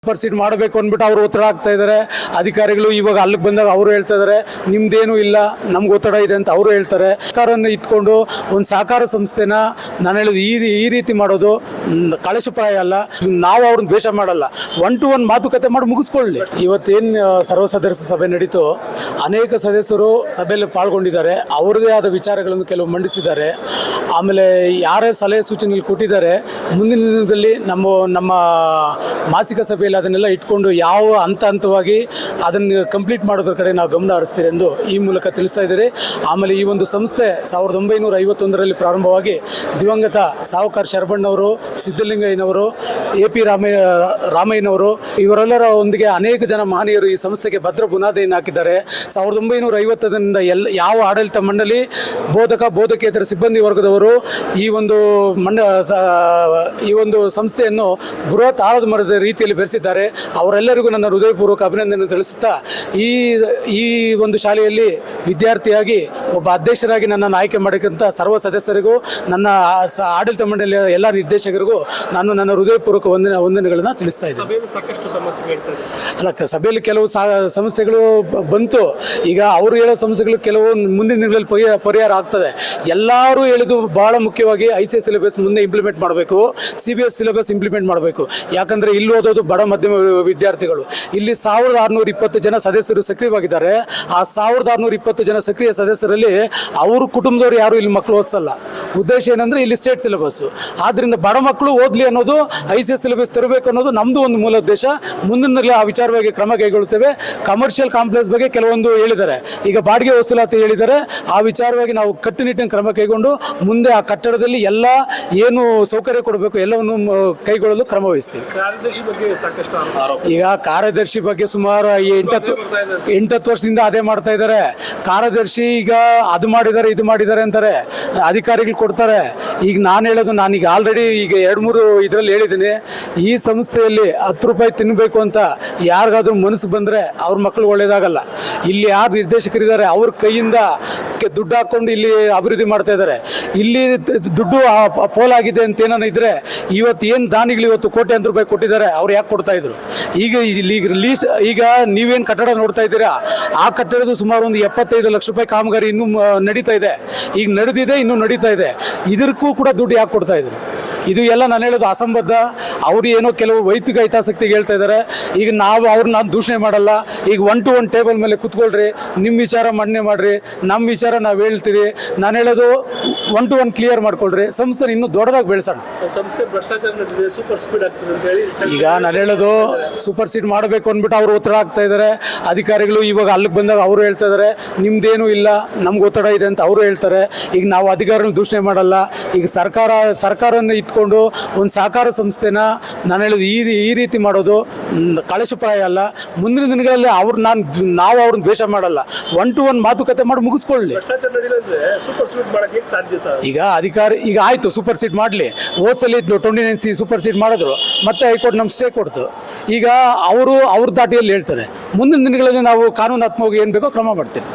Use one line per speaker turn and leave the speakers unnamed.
Supersede ಮಾಡಬೇಕು ಅಂದ್ಬಿಟ್ಟು ಅವರು ಒತ್ತಡ ಆಗ್ತಾ ಇದ್ದಾರೆ. ಅಧಿಕಾರಿಗಳು ಇವಾಗ ಅಲ್ಲಿಗೆ ಬಂದಾಗ ಅವರು ಹೇಳ್ತಾ ಇದ್ದಾರೆ ನಿಮ್ದೇನು ಇಲ್ಲ, ನಮ್ಗೆ ಒತ್ತಡ ಇದೆ ಅಂತ ಅವರು ಹೇಳ್ತಾರೆ. ಸರ್ಕಾರವನ್ನು ಇಟ್ಕೊಂಡು ಒಂದು ಸಹಕಾರ ಸಂಸ್ಥೆನ ನಾನು ಹೇಳೋದು ಈ ರೀತಿ ಮಾಡೋದು ಕಳಶಪ್ರಾಯ ಅಲ್ಲ. ನಾವು ಅವ್ರನ್ನ ದ್ವೇಷ ಮಾಡಲ್ಲ, 1-to-1 ಮಾತುಕತೆ ಮಾಡಿ ಮುಗಿಸ್ಕೊಳ್ಳಿ. ಇವತ್ತೇನು ಸರ್ವ ಸದಸ್ಯ ಸಭೆ ನಡೀತು, ಅನೇಕ ಸದಸ್ಯರು ಸಭೆಯಲ್ಲಿ ಪಾಲ್ಗೊಂಡಿದ್ದಾರೆ, ಅವರದೇ ಆದ ವಿಚಾರಗಳನ್ನು ಕೆಲವು ಮಂಡಿಸಿದ್ದಾರೆ. ಆಮೇಲೆ ಯಾರೇ ಸಲಹೆ ಸೂಚನೆಗಳು ಕೊಟ್ಟಿದ್ದಾರೆ, ಮುಂದಿನ ದಿನದಲ್ಲಿ ನಮ್ಮ ಮಾಸಿಕ ಸಭೆಯಲ್ಲಿ ಅದನ್ನೆಲ್ಲ ಇಟ್ಕೊಂಡು ಯಾವ ಹಂತವಾಗಿ ಅದನ್ನು ಕಂಪ್ಲೀಟ್ ಮಾಡೋದ್ರ ಕಡೆ ನಾವು ಗಮನ ಹರಿಸ್ತೀರಿ ಎಂದು ಈ ಮೂಲಕ ತಿಳಿಸ್ತಾ ಇದ್ದೀರಿ. ಆಮೇಲೆ ಈ ಒಂದು ಸಂಸ್ಥೆ 1951ರಲ್ಲಿ ಪ್ರಾರಂಭವಾಗಿ ದಿವಂಗತ ಸಾವುಕಾರ ಶರಬಣ್ಣವರು, ಸಿದ್ದಲಿಂಗಯ್ಯನವರು, AP ರಾಮಯ್ಯನವರು ಇವರೆಲ್ಲರ ಒಂದಿಗೆ ಅನೇಕ ಜನ ಮಹನೀಯರು ಈ ಸಂಸ್ಥೆಗೆ ಭದ್ರ ಬುನಾದಿಯನ್ನು ಹಾಕಿದ್ದಾರೆ. 1950ರಿಂದ ಯಾವ ಆಡಳಿತ ಮಂಡಳಿ, ಬೋಧಕೇತರ ಸಿಬ್ಬಂದಿ ವರ್ಗದವರು ಈ ಒಂದು ಸಂಸ್ಥೆಯನ್ನು ಬೃಹತ್ ಆಳದ ಮರದ ರೀತಿಯಲ್ಲಿ ಬೆಳೆಸಿದ್ದಾರೆ. ಅವರೆಲ್ಲರಿಗೂ ನನ್ನ ಹೃದಯಪೂರ್ವಕ ಅಭಿನಂದನೆ ತಿಳಿಸುತ್ತಾ ಈ ಒಂದು ಶಾಲೆಯಲ್ಲಿ ವಿದ್ಯಾರ್ಥಿಯಾಗಿ ಒಬ್ಬ ಅಧ್ಯಕ್ಷರಾಗಿ ನನ್ನನ್ನು ಆಯ್ಕೆ ಮಾಡಿದಂಥ ಸರ್ವ ಸದಸ್ಯರಿಗೂ, ನನ್ನ ಆಡಳಿತ ಮಂಡಳಿಯ ಎಲ್ಲ ನಿರ್ದೇಶಕರಿಗೂ ನಾನು ನನ್ನ ಹೃದಯಪೂರ್ವಕ ವಂದನೆಗಳನ್ನು ತಿಳಿಸ್ತಾ ಇದ್ದೀನಿ. ಸಭೆಯಲ್ಲಿ ಕೆಲವು ಸಮಸ್ಯೆಗಳು ಬಂತು. ಈಗ ಅವರು ಹೇಳೋ ಸಮಸ್ಯೆಗಳು ಕೆಲವು ಮುಂದಿನ ದಿನಗಳಲ್ಲಿ ಪರಿಹಾರ ಆಗ್ತದೆ. ಎಲ್ಲರೂ ಹೇಳಿದ್ದು ಬಹಳ ಮುಖ್ಯವಾಗಿ ICS ಸಿಲೆಬಸ್ ಮುಂದೆ ಇಂಪ್ಲಿಮೆಂಟ್ ಮಾಡಬೇಕು, CBS ಸಿಲೆಬಸ್ ಇಂಪ್ಲಿಮೆಂಟ್ ಮಾಡಬೇಕು. ಯಾಕಂದರೆ ಇಲ್ಲಿ ಓದೋದು ಬಡ ಮಧ್ಯಮ ವಿದ್ಯಾರ್ಥಿಗಳು. ಇಲ್ಲಿ 1620 ಜನ ಸದಸ್ಯರು ಸಕ್ರಿಯವಾಗಿದ್ದಾರೆ. ಆ 1620 ಜನ ಸಕ್ರಿಯ ಸದಸ್ಯರಲ್ಲಿ ಅವ್ರ ಕುಟುಂಬದವರು ಯಾರು ಇಲ್ಲಿ ಮಕ್ಕಳು ಓದಿಸಲ್ಲ. ಉದ್ದೇಶ ಏನಂದರೆ ಇಲ್ಲಿ ಸ್ಟೇಟ್ ಸಿಲೆಬಸ್ಸು. ಆದ್ದರಿಂದ ಬಡ ಮಕ್ಕಳು ಓದಲಿ ಅನ್ನೋದು, ICS ಸಿಲೆಬಸ್ ತರಬೇಕು ಅನ್ನೋದು ನಮ್ಮದು ಒಂದು ಮೂಲ ಉದ್ದೇಶ. ಮುಂದಿನ ಆ ವಿಚಾರವಾಗಿ ಕ್ರಮ ಕೈಗೊಳ್ಳುತ್ತೇವೆ. ಕಮರ್ಷಿಯಲ್ ಕಾಂಪ್ಲೆಕ್ಸ್ ಬಗ್ಗೆ ಕೆಲವೊಂದು ಹೇಳಿದ್ದಾರೆ, ಈಗ ಬಾಡಿಗೆ ವಸೂಲಾತಿ ಹೇಳಿದ್ದಾರೆ. ಆ ವಿಚಾರವಾಗಿ ನಾವು ಕಟ್ಟುನಿಟ್ಟಿನ ಕ್ರಮ ಕೈಗೊಂಡು ಮುಂದೆ ಆ ಕಟ್ಟಡದಲ್ಲಿ ಎಲ್ಲ ಏನು ಸೌಕರ್ಯ ಕೊಡಬೇಕು ಎಲ್ಲವನ್ನು ಕೈಗೊಳ್ಳಲು ಕ್ರಮ ವಹಿಸ್ತೀವಿ. ಈಗ ಕಾರ್ಯದರ್ಶಿ ಬಗ್ಗೆ ಸುಮಾರು 8-10 ವರ್ಷದಿಂದ ಅದೇ ಮಾಡ್ತಾ ಇದ್ದಾರೆ. ಕಾರ್ಯದರ್ಶಿ ಈಗ ಅದು ಮಾಡಿದ್ದಾರೆ ಇದು ಮಾಡಿದ್ದಾರೆ ಅಂತಾರೆ, ಅಧಿಕಾರಿಗಳು ಕೊಡ್ತಾರೆ. ಈಗ ನಾನು ಹೇಳೋದು, ನಾನೀಗ ಆಲ್ರೆಡಿ ಈಗ 2-3 ಇದರಲ್ಲಿ ಹೇಳಿದ್ದೀನಿ, ಈ ಸಂಸ್ಥೆಯಲ್ಲಿ 10 ರೂಪಾಯಿ ತಿನ್ನಬೇಕು ಅಂತ ಯಾರಿಗಾದ್ರೂ ಮನಸ್ಸು ಬಂದರೆ ಅವ್ರ ಮಕ್ಕಳು ಒಳ್ಳೇದಾಗಲ್ಲ. ಇಲ್ಲಿ ಯಾರು ನಿರ್ದೇಶಕರಿದ್ದಾರೆ ಅವ್ರ ಕೈಯಿಂದ ದುಡ್ಡು ಹಾಕ್ಕೊಂಡು ಇಲ್ಲಿ ಅಭಿವೃದ್ಧಿ ಮಾಡ್ತಾ ಇದ್ದಾರೆ. ಇಲ್ಲಿ ದುಡ್ಡು ಪೋಲಾಗಿದೆ ಅಂತ ಏನಾನ ಇದ್ರೆ ಇವತ್ತು ಏನು ದಾನಿಗಳು ಇವತ್ತು ಕೋಟ್ಯಾಂತರ ರೂಪಾಯಿ ಕೊಟ್ಟಿದ್ದಾರೆ, ಅವ್ರು ಯಾಕೆ ಕೊಡ್ತಾ ಇದ್ರು? ಈಗ ನೀವೇನು ಕಟ್ಟಡ ನೋಡ್ತಾ ಇದ್ದೀರಾ, ಆ ಕಟ್ಟಡದ ಸುಮಾರು ಒಂದು 75 ಲಕ್ಷ ರೂಪಾಯಿ ಕಾಮಗಾರಿ ಇನ್ನೂ ನಡೀತಾ ಇದೆ. ಈಗ ನಡೆದಿದೆ, ಇನ್ನೂ ನಡೀತಾ ಇದೆ. ಇದಕ್ಕೂ ಕೂಡ ದುಡ್ಡು ಯಾಕೆ ಕೊಡ್ತಾ ಇದ್ರು? ಇದು ಎಲ್ಲ ನಾನು ಹೇಳೋದು ಅಸಂಬದ್ಧ. ಅವರು ಏನೋ ಕೆಲವು ವೈಯಕ್ತಿಕ ಹಿತಾಸಕ್ತಿಗೆ ಹೇಳ್ತಾ ಇದ್ದಾರೆ. ಈಗ ನಾವು ಅವ್ರನ್ನ ದೂಷಣೆ ಮಾಡಲ್ಲ. ಈಗ 1-to-1 ಟೇಬಲ್ ಮೇಲೆ ಕೂತ್ಕೊಳ್ರಿ, ನಿಮ್ಮ ವಿಚಾರ ಮಂಡನೆ ಮಾಡಿರಿ, ನಮ್ಮ ವಿಚಾರ ನಾವು ಹೇಳ್ತೀವಿ. ನಾನು ಹೇಳೋದು 1-to-1 ಕ್ಲಿಯರ್ ಮಾಡ್ಕೊಳ್ರಿ, ಸಂಸ್ಥೆ ಇನ್ನೂ ದೊಡ್ಡದಾಗಿ ಬೆಳೆಸೋಣ. ಈಗ ನಾನು ಹೇಳೋದು ಸೂಪರ್ಸೀಡ್ ಮಾಡಬೇಕು ಅಂದ್ಬಿಟ್ಟು ಅವರು ಒತ್ತಡ ಆಗ್ತಾ ಇದ್ದಾರೆ. ಅಧಿಕಾರಿಗಳು ಇವಾಗ ಅಲ್ಲಿಗೆ ಬಂದಾಗ ಅವರು ಹೇಳ್ತಾ ಇದ್ದಾರೆ ನಿಮ್ದೇನು ಇಲ್ಲ, ನಮ್ಗೆ ಒತ್ತಡ ಇದೆ ಅಂತ ಅವರು ಹೇಳ್ತಾರೆ. ಈಗ ನಾವು ಅಧಿಕಾರಿಗಳನ್ನ ದೂಷಣೆ ಮಾಡಲ್ಲ. ಈಗ ಸರ್ಕಾರವನ್ನು ಇಟ್ಕೊಂಡು ಒಂದು ಸಹಕಾರ ಸಂಸ್ಥೆನ ನಾನು ಹೇಳೋದು ಈ ರೀತಿ ಮಾಡೋದು ಕಳಶಪ್ರಾಯ ಅಲ್ಲ. ಮುಂದಿನ ದಿನಗಳಲ್ಲಿ ನಾವು ಅವ್ರನ್ನ ದ್ವೇಷ ಮಾಡಲ್ಲ, 1-to-1 ಮಾತುಕತೆ ಮಾಡಿ ಮುಗಿಸ್ಕೊಳ್ಳಿ. ಈಗ ಆಯ್ತು, ಸೂಪರ್ಸೀಡ್ ಮಾಡಲಿ. ಹೋದ್ಸಲಿ 29C ಸೂಪರ್ಸೀಡ್ ಮಾಡಿದ್ರು, ಮತ್ತೆ ಹೈಕೋರ್ಟ್ ನಮ್ಗೆ ಸ್ಟೇ ಕೊಡ್ತು. ಈಗ ಅವ್ರ ದಾಟಿಯಲ್ಲಿ ಹೇಳ್ತಾರೆ. ಮುಂದಿನ ದಿನಗಳಲ್ಲಿ ನಾವು ಕಾನೂನಾತ್ಮಕವಾಗಿ ಏನು ಬೇಕೋ ಕ್ರಮ ಮಾಡ್ತೀವಿ.